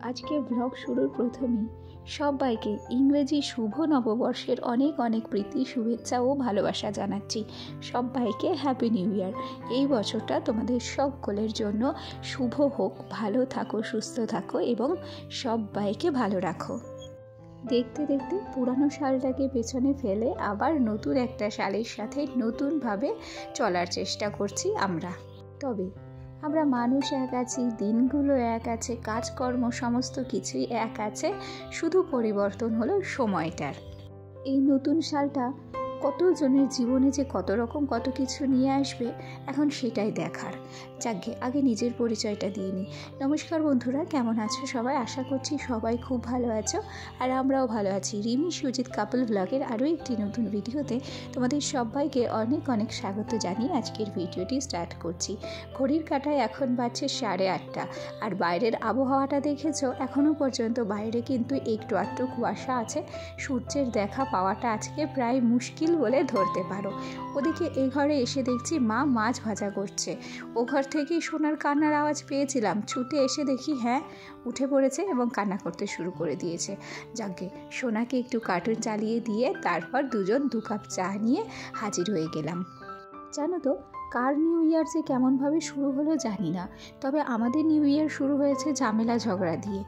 আজকের ব্লগ শুরুর প্রথমেই সবাইকে ইংরেজি শুভ নববর্ষের অনেক অনেক প্রীতি, শুভেচ্ছা ও ভালোবাসা জানাচ্ছি। সবাইকে হ্যাপি নিউ ইয়ার। এই বছরটা তোমাদের সকলের জন্য শুভ হোক। ভালো থাকো, সুস্থ থাকো এবং সবাইকে ভালো রাখো। দেখতে দেখতে পুরানো সালটাকে পেছনে ফেলে আবার নতুন একটা সালের সাথে নতুনভাবে চলার চেষ্টা করছি আমরা। তবে আমরা মানুষ এক আছি, দিনগুলো এক আছে, কাজকর্ম সমস্ত কিছুই এক আছে, শুধু পরিবর্তন হলো সময়টার। এই নতুন সালটা কতজনের জীবনে যে কত রকম কত কিছু নিয়ে আসবে এখন সেটাই দেখার। যাকে আগে নিজের পরিচয়টা দিয়ে নিই। নমস্কার বন্ধুরা, কেমন আছো সবাই? আশা করছি সবাই খুব ভালো আছো আর আমরাও ভালো আছি। রিমি সুজিত কাপল ব্লগের আরও একটি নতুন ভিডিওতে তোমাদের সবাইকে অনেক অনেক স্বাগত জানিয়ে আজকের ভিডিওটি স্টার্ট করছি। ঘড়ির কাঁটায় এখন বাজছে 8:30 আর বাইরের আবহাওয়াটা দেখেছো, এখনও পর্যন্ত বাইরে কিন্তু একটু আধটু কুয়াশা আছে। সূর্যের দেখা পাওয়াটা আজকে প্রায় মুশকিল বলে ধরতে পারো। ওদিকে এই ঘরে এসে দেখছি মা মাছ ভাজা করছে। ও ঘর থেকেই সোনার কান্নার আওয়াজ পেয়েছিলাম, ছুটে এসে দেখি হ্যাঁ উঠে পড়েছে এবং কান্না করতে শুরু করে দিয়েছে। যাকে সোনাকে একটু কার্টুন চালিয়ে দিয়ে তারপর দুজন 2 কাপ চা নিয়ে হাজির হয়ে গেলাম। জানো তো কার নিউ ইয়ার যে কেমনভাবে শুরু হলো জানি না, তবে আমাদের নিউ ইয়ার শুরু হয়েছে ঝামেলা ঝগড়া দিয়ে।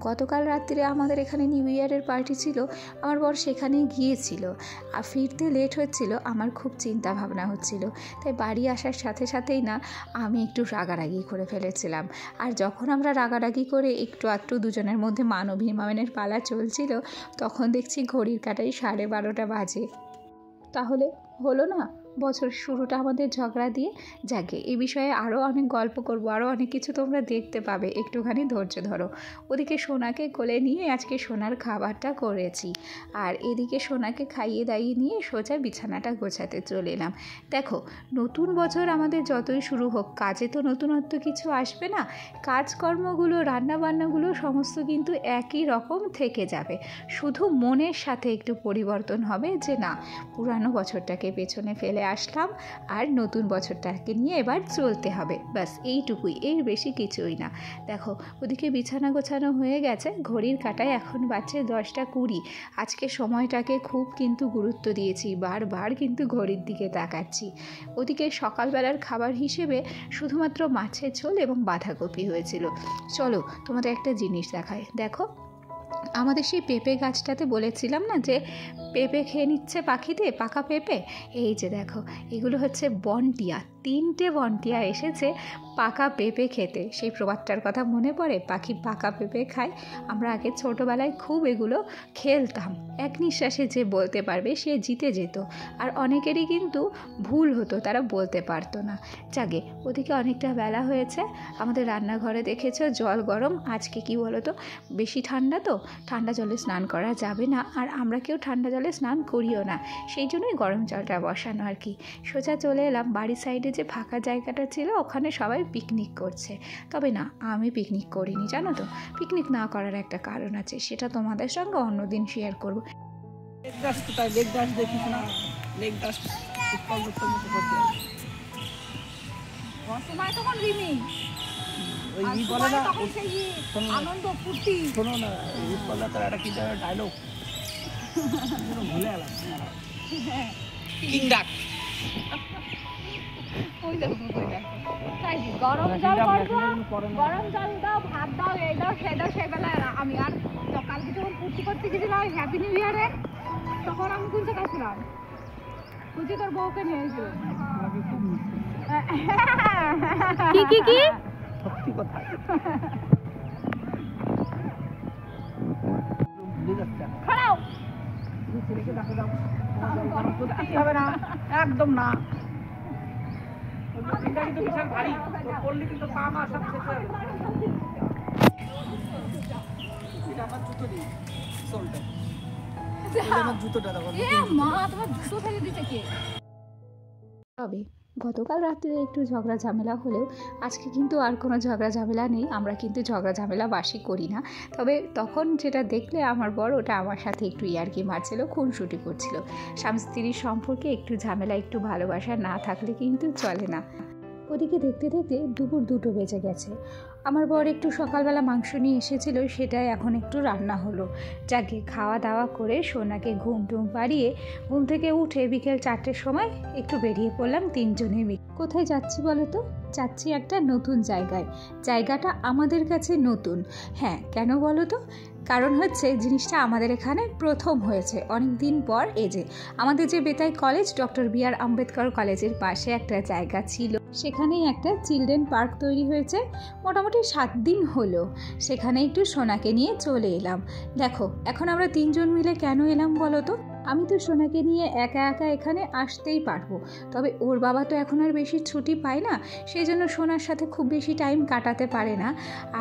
গতকাল রাত্রে আমাদের এখানে নিউ ইয়ারের পার্টি ছিল, আমার বর সেখানেই গিয়েছিল আর ফিরতে লেট হচ্ছিল। আমার খুব চিন্তা ভাবনা হচ্ছিল, তাই বাড়ি আসার সাথে সাথেই না আমি একটু রাগারাগি করে ফেলেছিলাম। আর যখন আমরা রাগারাগি করে একটু আধটু দুজনের মধ্যে মান অভিমানের পালা চলছিল, তখন দেখছি ঘড়ির কাঁটায় 12:30 বাজে। তাহলে হলো না বছর শুরুটা আমাদের ঝগড়া দিয়ে? যাকে এই বিষয়ে আরও অনেক গল্প করব, আরও অনেক কিছু তোমরা দেখতে পাবে, একটুখানি ধৈর্য ধরো। ওদিকে সোনাকে কোলে নিয়ে আজকে সোনার খাবারটা করেছি আর এদিকে সোনাকে খাইয়ে দাইয়ে নিয়ে সোজা বিছানাটা গোছাতে চলে এলাম। দেখো, নতুন বছর আমাদের যতই শুরু হোক, কাজে তো নতুনত্ব কিছু আসবে না। কাজকর্মগুলো, রান্নাবান্নাগুলো সমস্ত কিন্তু একই রকম থেকে যাবে, শুধু মনের সাথে একটু পরিবর্তন হবে যে না, পুরানো বছরটাকে পেছনে ফেলে আসলাম আর নতুন বছরটাকে নিয়ে এবার চলতে হবে, ব্যাস এইটুকুই, এর বেশি কিছুই না। দেখো ওদিকে বিছানা গোছানো হয়ে গেছে, ঘড়ির কাঁটায় এখন বাজছে 10:20। আজকে সময়টাকে খুব কিন্তু গুরুত্ব দিয়েছি, বারবার কিন্তু ঘড়ির দিকে তাকাচ্ছি। ওদিকে সকালবেলার খাবার হিসেবে শুধুমাত্র মাছের ঝোল এবং বাঁধাকপি হয়েছিল। চলো তোমাদের একটা জিনিস দেখায়। দেখো আমাদের সেই পেঁপে গাছটাতে বলেছিলাম না যে পেঁপে খেয়ে নিচ্ছে পাখিতে, পাকা পেঁপে। এই যে দেখো, এগুলো হচ্ছে বনটিয়া। 3টে বনটিয়া এসেছে পাকা পেঁপে খেতে। সেই প্রবাদটার কথা মনে পড়ে, পাখি পাকা পেঁপে খায়। আমরা আগে ছোটোবেলায় খুব এগুলো খেলতাম। এক নিঃশ্বাসে যে বলতে পারবে সে জিতে যেত, আর অনেকেরই কিন্তু ভুল হতো, তারা বলতে পারতো না। জাগে ওদিকে অনেকটা বেলা হয়েছে, আমাদের রান্নাঘরে দেখেছো জল গরম। আজকে কি বলো তো, বেশি ঠান্ডা তো, ঠান্ডা জলে স্নান করা যাবে না, আর আমরা কেউ ঠান্ডা জলে স্নান করিও না, সেই জন্যই গরম জলটা বসানো আর কি। সোজা চলে এলাম বাড়ির সাইডে যে ফাঁকা জায়গাটা ছিল, ওখানে সবাই পিকনিক করছে। তবে না, আমি পিকনিক করিনি, জানো তো। পিকনিক না করার একটা কারণ আছে, সেটা তোমাদের সঙ্গে অন্যদিন শেয়ার করবো। আনন্দ ফুর্তি শোনো না, একটা কি ডায়লগ ভুলে গেলাম। গরম জল গরম জল দাও, ভাত দাও, এই দাও সে দাও। সেবেলা আমি আর কালকে যখন ফুর্তি করতে গেছিলাম হ্যাপি নিউ ইয়ারে, তখন আমি কুঞ্চে গেছিলাম, কুচি তোর বউকে নিয়ে এসেছিল। কি কি কি সত্যি কথা খাও, হবে না একদম না। তবে গতকাল রাত্রে একটু ঝগড়া ঝামেলা হলেও আজকে কিন্তু আর কোনো ঝগড়া ঝামেলা নেই। আমরা কিন্তু ঝগড়া ঝামেলা বাসি করি না। তবে তখন যেটা দেখলে আমার বর ওটা আমার সাথে একটু ইয়ার্কি মারছিল, খুনসুটি করছিল। স্বামী স্ত্রীর সম্পর্কে একটু ঝামেলা, একটু ভালোবাসা না থাকলে কিন্তু চলে না। ওদিকে দেখতে দেখতে দুপুর 2টো বেজে গেছে। আমার বর একটু সকালবেলা মাংস নিয়ে এসেছিল, সেটাই এখন একটু রান্না হলো। যাকে খাওয়া দাওয়া করে সোনাকে ঘুম পাড়িয়ে ঘুম থেকে উঠে বিকেল 4টের সময় একটু বেরিয়ে পড়লাম 3 জনে মিলে। কোথায় যাচ্ছি বলো তো? যাচ্ছি একটা নতুন জায়গায়। জায়গাটা আমাদের কাছে নতুন। হ্যাঁ, কেন বলো তো? কারণ হচ্ছে জিনিসটা আমাদের এখানে প্রথম হয়েছে অনেক দিন পর। এই যে আমাদের যে বেতাই কলেজ, ডক্টর বি.আর. আম্বেদকর কলেজের পাশে একটা জায়গা ছিল, সেখানেই একটা চিলড্রেন পার্ক তৈরি হয়েছে। মোটামুটি 7 দিন হলো। সেখানে একটু সোনাকে নিয়ে চলে এলাম। দেখো, এখন আমরা 3 জন মিলে কেন এলাম বলো তো? আমি তো সোনাকে নিয়ে একা একা এখানে আসতেই পারবো, তবে ওর বাবা তো এখন আর বেশি ছুটি পায় না, সেই জন্য সোনার সাথে খুব বেশি টাইম কাটাতে পারে না।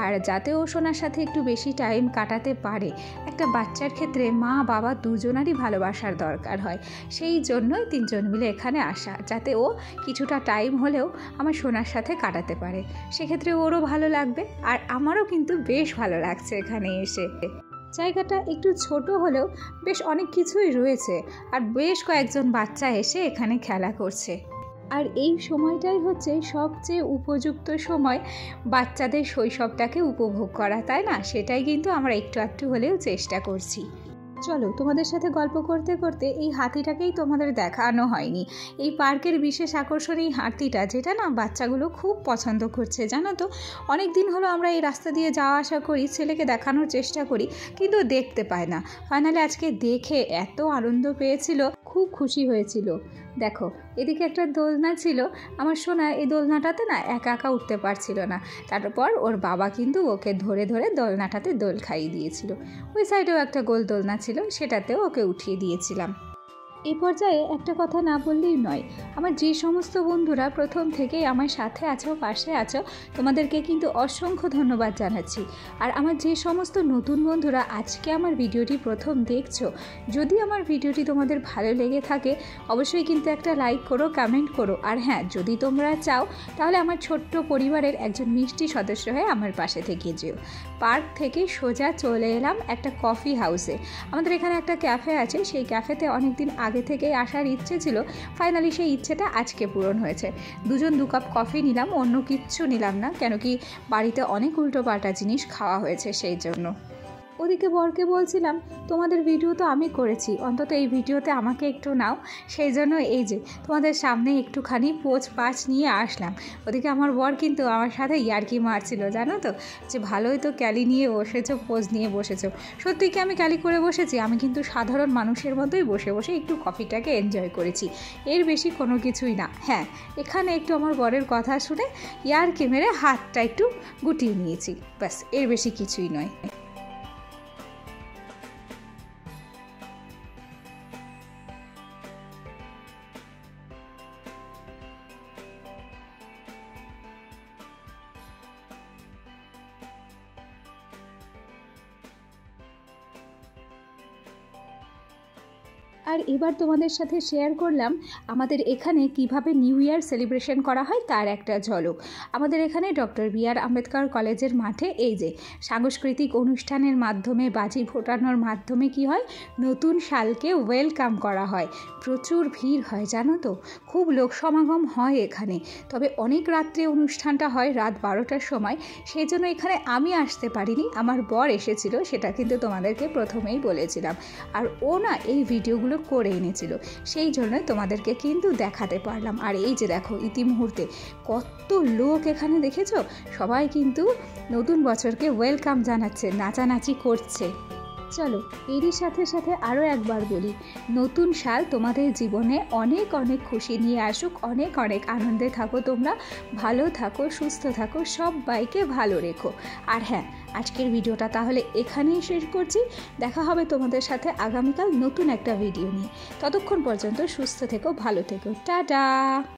আর যাতে ও সোনার সাথে একটু বেশি টাইম কাটাতে পারে, একটা বাচ্চার ক্ষেত্রে মা বাবা দুজনারই ভালোবাসার দরকার হয়। সেই জন্যই 3 জন মিলে এখানে আসা, যাতে ও কিছুটা টাইম হলেও আমার সোনার সাথে কাটাতে পারে। সেক্ষেত্রে ওরও ভালো লাগবে, আর আমারও কিন্তু বেশ ভালো লাগছে এখানে এসে। জায়গাটা একটু ছোট হলেও বেশ অনেক কিছুই রয়েছে, আর বেশ কয়েকজন বাচ্চা এসে এখানে খেলা করছে। আর এই সময়টাই হচ্ছে সবচেয়ে উপযুক্ত সময় বাচ্চাদের শৈশবটাকে উপভোগ করা, তাই না? সেটাই কিন্তু আমরা একটু একটু হলেও চেষ্টা করছি। চলো, তোমাদের সাথে গল্প করতে করতে এই হাতিটাকেই তোমাদের দেখানো হয়নি। এই পার্কের বিশেষ আকর্ষণ এই হাতিটা, যেটা না বাচ্চাগুলো খুব পছন্দ করছে, জানো তো? অনেক দিন হলো আমরা এই রাস্তা দিয়ে যাওয়া আসা করি, ছেলেকে দেখানোর চেষ্টা করি, কিন্তু দেখতে পায় না। ফাইনালি আজকে দেখে এত আনন্দ পেয়েছিল, খুব খুশি হয়েছিল। দেখো, এদিকে একটা দোলনা ছিল। আমার সোনা এই দোলনাটাতে না একা একা উঠতে পারছিল না, তারপর ওর বাবা কিন্তু ওকে ধরে ধরে দোলনাটাতে দোল খাইয়ে দিয়েছিল। ওই সাইডেও একটা গোল দোলনা ছিল, সেটাতেও ওকে উঠিয়ে দিয়েছিলাম। এই পর্যায়ে একটা কথা না বললেই নয়, আমার যে সমস্ত বন্ধুরা প্রথম থেকেই আমার সাথে আছো, পাশে আছো, তোমাদেরকে কিন্তু অসংখ্য ধন্যবাদ জানাচ্ছি। আর আমার যে সমস্ত নতুন বন্ধুরা আজকে আমার ভিডিওটি প্রথম দেখছো, যদি আমার ভিডিওটি তোমাদের ভালো লেগে থাকে অবশ্যই কিন্তু একটা লাইক করো, কমেন্ট করো। আর হ্যাঁ, যদি তোমরা চাও তাহলে আমার ছোট্ট পরিবারের একজন মিষ্টি সদস্য হয়ে আমার পাশে থেকে যেও। পার্ক থেকে সোজা চলে এলাম একটা কফি হাউসে। আমাদের এখানে একটা ক্যাফে আছে, সেই ক্যাফেতে অনেকদিন আগে থেকেই আসার ইচ্ছে ছিল। ফাইনালি সেই ইচ্ছেটা আজকে পূরণ হয়েছে। 2 কাপ কফি নিলাম, অন্য কিচ্ছু নিলাম না, কেন কি বাড়িতে অনেক উল্টোপাল্টা জিনিস খাওয়া হয়েছে সেই জন্য। ওদিকে বরকে বলছিলাম, তোমাদের ভিডিও তো আমি করেছি, অন্তত এই ভিডিওতে আমাকে একটু নাও। সেই জন্য এই যে তোমাদের সামনে একটুখানি পোজ পাঁচ নিয়ে আসলাম। ওদিকে আমার বর কিন্তু আমার সাথে ইয়ার্কি মারছিল, জানো তো, যে ভালোই তো ক্যালি নিয়ে বসেছো, পোজ নিয়ে বসেছো। সত্যি কি আমি ক্যালি করে বসেছি? আমি কিন্তু সাধারণ মানুষের মতোই বসে বসে একটু কফিটাকে এনজয় করেছি, এর বেশি কোনো কিছুই না। হ্যাঁ, এখানে একটু আমার বরের কথা শুনে ইয়ার্কি মেরে হাতটা একটু গুটিয়ে নিয়েছি, ব্যাস, এর বেশি কিছুই নয়। আর এবার তোমাদের সাথে শেয়ার করলাম আমাদের এখানে কিভাবে নিউ ইয়ার সেলিব্রেশন করা হয় তার একটা ঝলক। আমাদের এখানে ডক্টর বি.আর. আম্বেদকর কলেজের মাঠে এই যে সাংস্কৃতিক অনুষ্ঠানের মাধ্যমে, বাজি ফোটানোর মাধ্যমে কি হয়, নতুন সালকে ওয়েলকাম করা হয়। প্রচুর ভিড় হয়, জানো তো, খুব লোক সমাগম হয় এখানে। তবে অনেক রাত্রে অনুষ্ঠানটা হয়, রাত 12টার সময়। সেই জন্য এখানে আমি আসতে পারিনি, আমার বর এসেছিল, সেটা কিন্তু তোমাদেরকে প্রথমেই বলেছিলাম। আর ও না এই ভিডিওগুলো করে এনেছিল, সেই জন্য তোমাদেরকে কিন্তু দেখাতে পারলাম। আর এই যে দেখো, ইতিমুহূর্তে কত লোক এখানে দেখেছো, সবাই কিন্তু নতুন বছরকে ওয়েলকাম জানাচ্ছে, নাচানাচি করছে। চলো, এরই সাথে সাথে আরও একবার বলি, নতুন সাল তোমাদের জীবনে অনেক অনেক খুশি নিয়ে আসুক, অনেক অনেক আনন্দে থাকো, তোমরা ভালো থাকো, সুস্থ থাকো, সবাইকে ভালো রেখো। আর হ্যাঁ, আজকের ভিডিওটা তাহলে এখানেই শেষ করছি। দেখা হবে তোমাদের সাথে আগামীকাল নতুন একটা ভিডিও নিয়ে। ততক্ষণ পর্যন্ত সুস্থ থেকো, ভালো থেকো, টাটা।